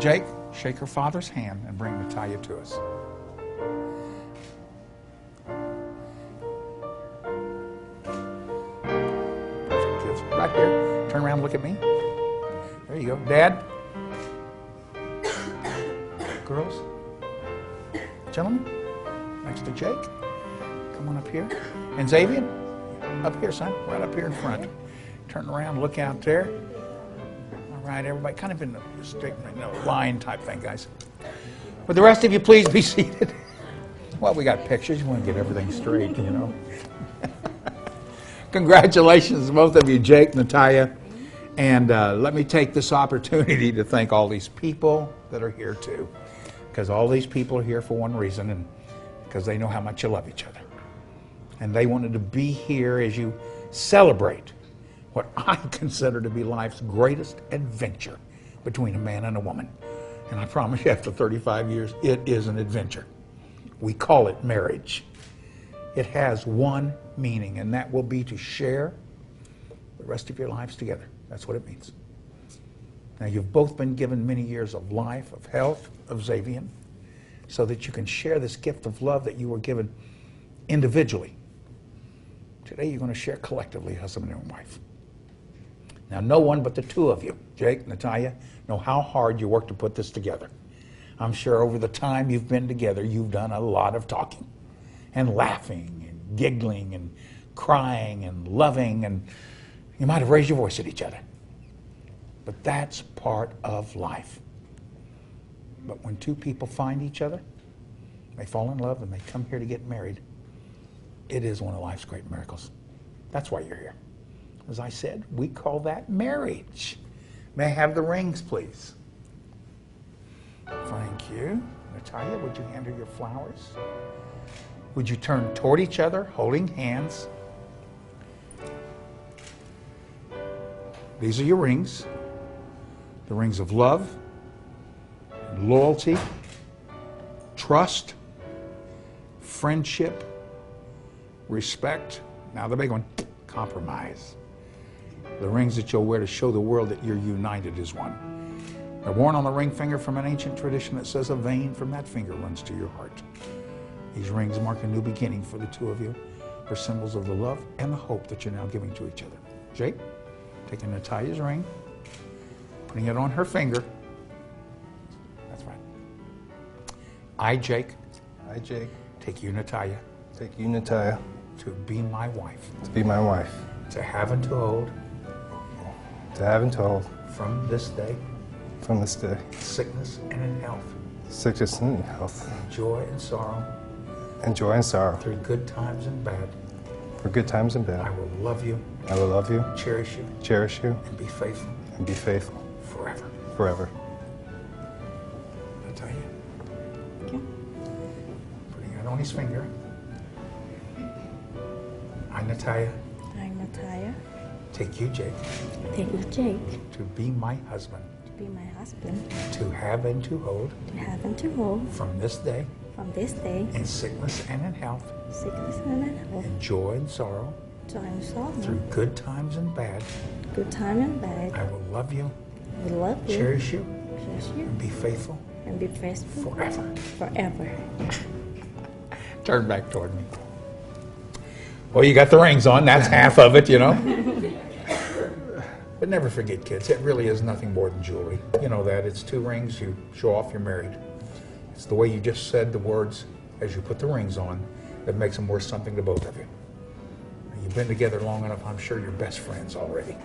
Jake, shake her father's hand and bring Natalia to us. Perfect, kids. Right here. Turn around and look at me. There you go. Dad. Girls. Gentlemen. Next to Jake. Come on up here. And Xavier. Up here, son. Right up here in front. Turn around, look out there. All right, everybody, kind of in the straight line type thing, guys. Would the rest of you please be seated? Well, we got pictures. You want to get everything straight, you know. Congratulations, both of you, Jake, Natalia. And let me take this opportunity to thank all these people that are here, too. Because all these people are here for one reason, and because they know how much you love each other. And they wanted to be here as you celebrate what I consider to be life's greatest adventure between a man and a woman. And I promise you, after 35 years, it is an adventure. We call it marriage. It has one meaning, and that will be to share the rest of your lives together. That's what it means. Now, you've both been given many years of life, of health, of Xavier, so that you can share this gift of love that you were given individually. Today, you're going to share collectively, husband and wife. Now, no one but the two of you, Jake, Natalia, know how hard you worked to put this together. I'm sure over the time you've been together, you've done a lot of talking and laughing and giggling and crying and loving, and you might have raised your voice at each other. But that's part of life. But when two people find each other, they fall in love and they come here to get married, it is one of life's great miracles. That's why you're here. As I said, we call that marriage. May I have the rings, please? Thank you. Natalia, would you hand her your flowers? Would you turn toward each other, holding hands? These are your rings. The rings of love, loyalty, trust, friendship, respect. Now the big one, compromise. The rings that you'll wear to show the world that you're united as one. They're worn on the ring finger from an ancient tradition that says a vein from that finger runs to your heart. These rings mark a new beginning for the two of you. They're symbols of the love and the hope that you're now giving to each other. Jake, taking Natalia's ring, putting it on her finger. That's right. I, Jake, take you, Natalia, to be my wife. To have and to hold. From this day. Sickness and in health. Joy and sorrow. Through good times and bad. I will love you. Cherish you. And be faithful. Forever. Natalia. Okay. Putting it on his finger. I, Natalia. Take you, Jake. To be my husband. To have and to hold. From this day. In sickness and in health. In joy and sorrow. Through good times and bad. I will love you. Cherish you. And be faithful. Forever. Turn back toward me. Well, you got the rings on. That's half of it, you know. But never forget, kids, it really is nothing more than jewelry. You know that. It's two rings. You show off you're married. It's the way you just said the words as you put the rings on that makes them worth something to both of you. You've been together long enough, I'm sure you're best friends already.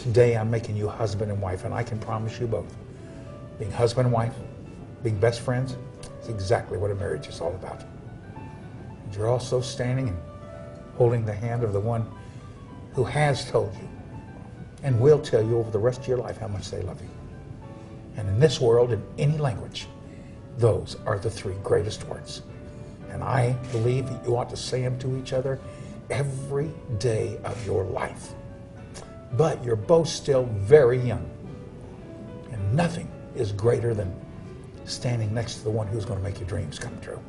Today, I'm making you husband and wife, and I can promise you both, being husband and wife, being best friends, is exactly what a marriage is all about. And you're also standing and holding the hand of the one who has told you and will tell you over the rest of your life how much they love you. And in this world, in any language, those are the three greatest words. And I believe that you ought to say them to each other every day of your life. But you're both still very young. And nothing is greater than standing next to the one who's going to make your dreams come true.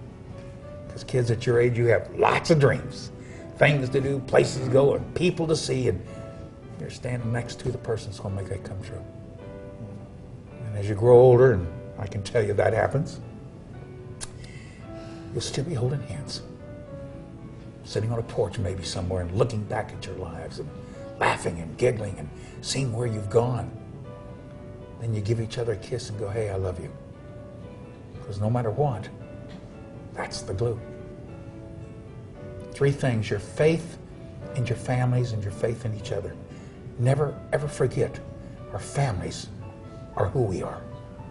Because kids at your age, you have lots of dreams. Things to do, places to go, and people to see. And you're standing next to the person that's going to make that come true. And And as you grow older, and I can tell you that happens, you'll still be holding hands, sitting on a porch maybe somewhere and looking back at your lives and laughing and giggling and seeing where you've gone. Then you give each other a kiss and go, hey, I love you. Because no matter what, that's the glue. 3 things: your faith in your families and your faith in each other. Never, ever forget our families are who we are.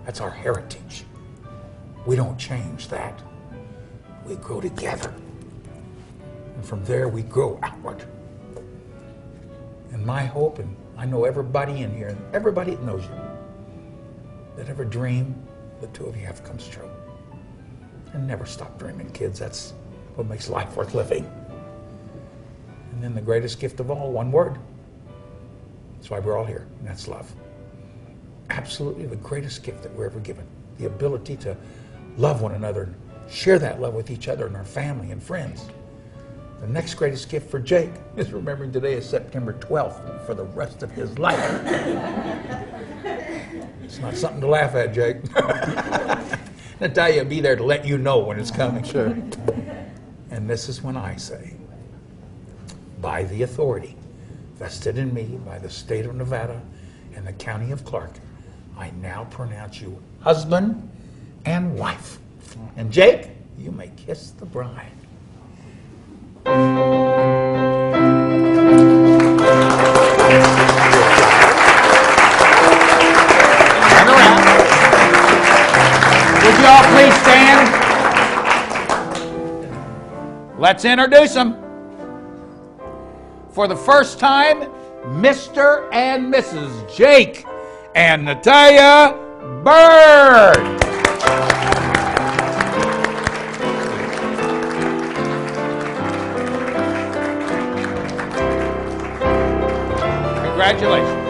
That's our heritage. We don't change that. We grow together. And from there, we grow outward. And my hope, and I know everybody in here, and everybody that knows you, that ever dream the 2 of you have comes true. And never stop dreaming, kids. That's what makes life worth living. And then the greatest gift of all, one word. That's why we're all here, and that's love. Absolutely the greatest gift that we're ever given. The ability to love one another, and share that love with each other and our family and friends. The next greatest gift for Jake is remembering today is September 12th for the rest of his life. It's not something to laugh at, Jake. Natalia will be there to let you know when it's coming. Sure. And this is when I say, by the authority vested in me by the state of Nevada and the county of Clark, I now pronounce you husband and wife. And Jake, you may kiss the bride. Turn around. Would you all please stand? Let's introduce them. For the first time, Mr. and Mrs. Jake and Natalia Bird. Congratulations.